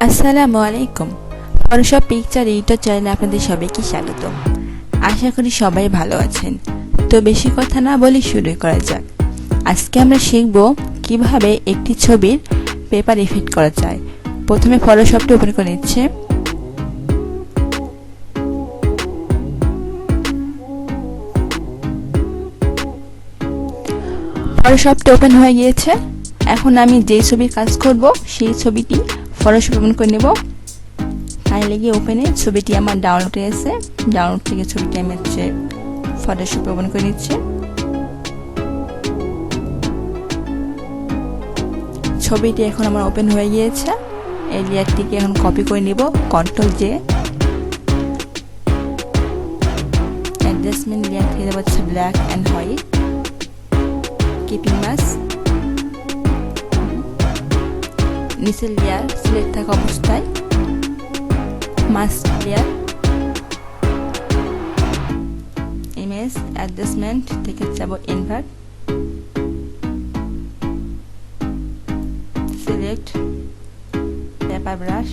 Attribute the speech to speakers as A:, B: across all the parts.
A: আসসালামু আলাইকুম। Photoshop picture editor চ্যানেলে আপনাদের সবাইকে স্বাগত। আশা করি সবাই ভালো আছেন। তো বেশি কথা না বলে শুরু করা যাক। আজকে আমরা শিখব কিভাবে একটি ছবির পেপার ইফেক্ট করা যায়। প্রথমে ফটোশপটা ওপেন করে নিচ্ছে। ফটোশপটা ওপেন হয়ে গিয়েছে। এখন আমি যে ছবির কাজ করব সেই ছবিটি ফটোশপ ওপেন করে নেব। ফাইলে গিয়ে ওপেনে ছবিটি আমার ডাউনলোডে আছে। ডাউনলোড থেকে ছবিটি আমি ফটোশপ ওপেন করে নিচ্ছি। ছবিটি এখন আমার ওপেন হয়ে গিয়েছে। এই লেয়ারটিকে এখন কপি করে নিব, কন্ট্রোল জে। অ্যাডজাস্টমেন্ট লেয়ার থেকে দেওয়া হচ্ছে black and white, keeping mask. নিচের লেয়ার সিলেক্ট থাকা অবস্থায় মাস্ক লেয়ার, ইমেজ অ্যাডজাস্টমেন্ট থেকে যাব ইনভার্ট, সিলেক্ট পেপার ব্রাশ,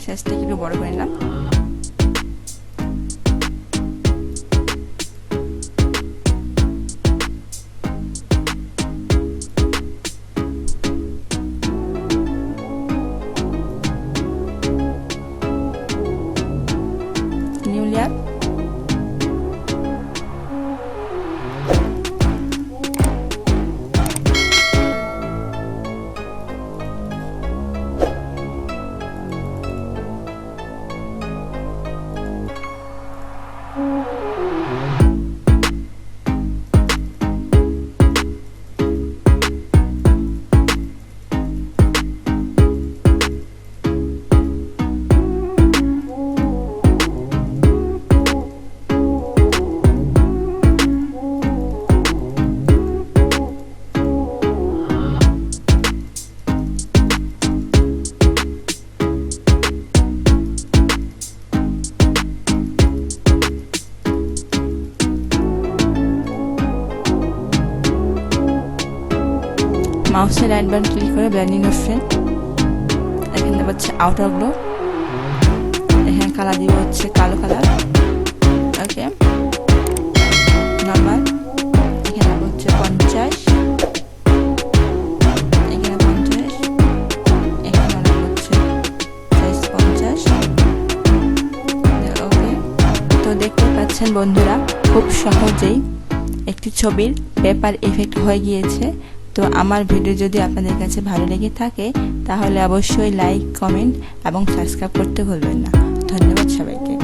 A: সাইজটাকে একটু বড় করে নিলাম। নিউ লেয়ার, মাউসের রাইট বাটন ক্লিক করে ব্লেন্ডিং অপশন, এখানে হচ্ছে আউটার গ্লো, এখানে কালার দিব হচ্ছে কালো কালার। ওকে, নরমাল, এখানে হচ্ছে 50, এখানে 50, এখানে হচ্ছে সাইজ 50। ওকে, তো দেখতে পাচ্ছেন বন্ধুরা, খুব সহজেই একটি ছবির পেপার ইফেক্ট হয়ে গিয়েছে। তো আমার ভিডিও যদি আপনাদের কাছে ভালো লেগে থাকে তাহলে অবশ্যই লাইক, কমেন্ট এবং সাবস্ক্রাইব করতে ভুলবেন না। ধন্যবাদ সবাইকে।